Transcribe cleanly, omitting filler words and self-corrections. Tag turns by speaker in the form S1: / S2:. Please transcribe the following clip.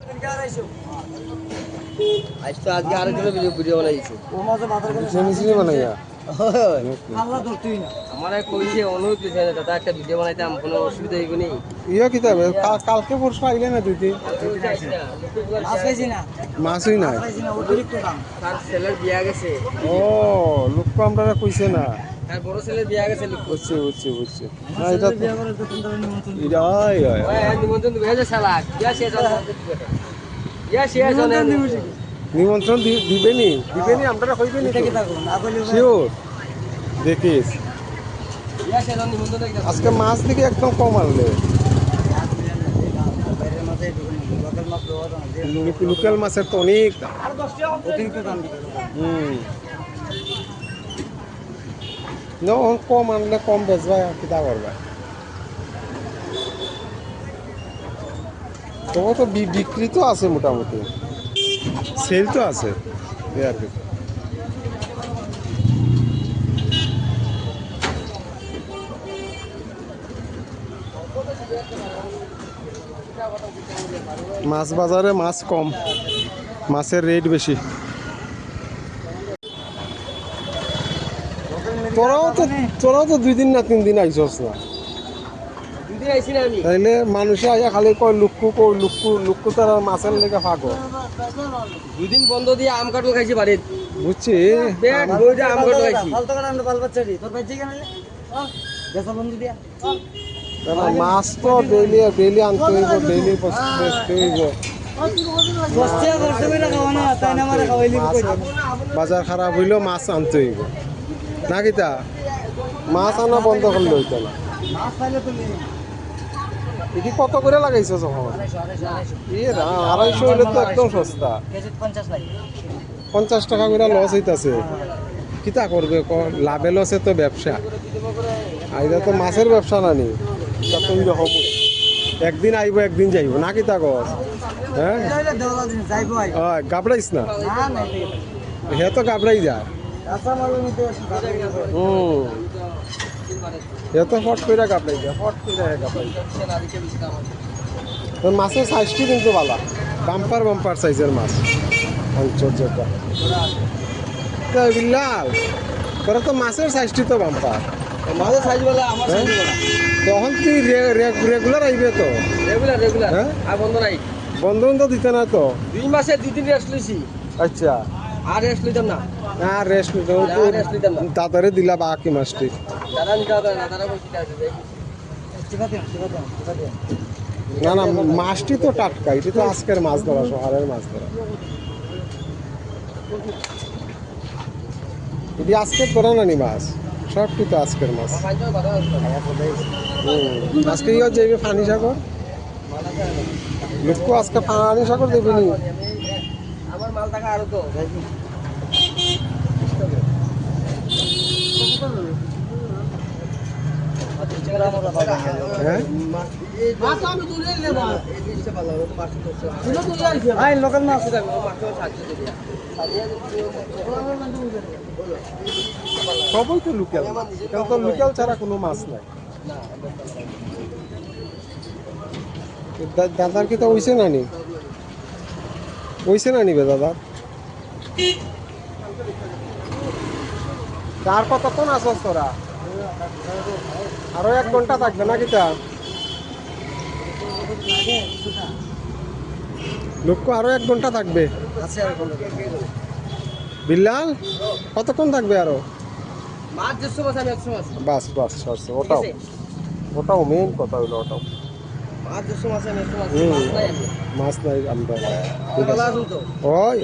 S1: আজ তো আজকে আরেকজনের ভিডিও বানাইছি আমার এক কইছে অনুরোধ দিছে দাদা একটা ভিডিও বানাইতাম কোনো অসুবিধা হইব নি
S2: ইয়া কি তবে কালকে পরশু আইলে না দুই দিন মাছই নাই
S1: তার ছেলের বিয়া গেছে
S2: ও লোক আমরা কইছে না
S1: তার বড় ছেলের বিয়া গেছে লোক
S2: বুঝছি না এটা তো এটা
S1: নিমন্ত্রণ দিবে যে শালা বিয়া শেষ হল
S2: নিমন্ত্রণ দিবেনি আমরা কইবেনি শিওর দেখিস
S1: বিয়া শেষ হল নিমন্ত্রণ
S2: আজকে মাছ দিকে একদম কম আনলে লোকাল মাছের তো অনেক কম আনলে কম বেচবা কিতা করবা তবু তো বিক্রি তো আছে মোটামুটি সেল তো আছে এই আর কি মাছ বাজারে মাছ কম মাছের রেট বেশি তোরাও তো 2 দিন না 3 দিন আইসস না তাইলে মানুষে আইয়া খালি কয় লুক্কু তারা মাছের লেগে ফাঁকো
S1: 2 দিন বন্ধ দিয়ে আম কাটল খাইছি বাড়িতে
S2: বুঝছি
S1: আম কাটল খাইছি
S2: মাছ তো ডেইলি আনতে হইব ডেইলি বেচতে হইব বাজার খারাপ হইলেও মাছ আনতে হইব না কিতা মাছ আনা বন্ধ করলে হইতো না এটি কত করে লাগাইছো যখন 250 হইলে তো একদম সস্তা 50 টাকা করে লস হইতাছে কিতা করবে লাভে লসে তো ব্যবসা আইদা তো মাছের ব্যবসা নানি রকম একদিন আইব একদিন যাইব না কিতা কর হ্যাঁ গাবড়াইস না হে তো গাবড়াই যা এ তো ফট করে গাবড়াই যা তোর মাছের সাইজটি কিন্তু ভালো বাম্পার সাইজের মাছ অঞ্চলটা বিল্লাল তোরা তো মাছের সাইজটি তো বাম্পার
S1: মাছের সাইজ বলে আমার সাইজ বলা
S2: তখন তুই রেগুলার আইবে তো
S1: রেগুলার
S2: হ্যাঁ
S1: আর বন্ধ নাই
S2: বন্ধ তো দিতে না তো
S1: 2 মাসে 2 দিন রেস্ট লইছি
S2: আচ্ছা
S1: আর রেস্ট লইতাম না
S2: আর রেস্ট
S1: নিতাম না
S2: দাদারে দিলা বাকি মাছটি
S1: দাদা নিতে হবে না দাদা বলছি
S2: না মাছটি তো টাটকা এটি তো আজকের মাছ ধরা শহরের মাছ ধরা এটি আজকের ধরা নানি মাছ সবটি তো আজকের মাছ আজকে ইয়ে যাইবে ফানি সাগর লোক আজকে ফানি সাগর দেবে নি
S1: আমার মাল টাকা আরো তো
S2: হ্যাঁ
S1: লোকাল মাছ
S2: সবই তো লোকাল কারণ তো লোকাল ছাড়া কোনো মাছ নাই দাদার কি তো হইছে না নিবে দাদা তার কতক্ষণ আসস তোরা আরো 1 ঘন্টা থাকবে না কিতা লোক আরো 1 ঘন্টা থাকবে বিল্লাল কতক্ষণ থাকবে আরো
S1: মাছ 100 মাছ আমি 100 মাছ
S2: বাস সরছে ওটাও মেইন কথা হইলো ওটাও
S1: মাছ 100 মাছ আমি 100 মাছ
S2: মাছ নাই আমরা
S1: ভালো আছো তো
S2: ওই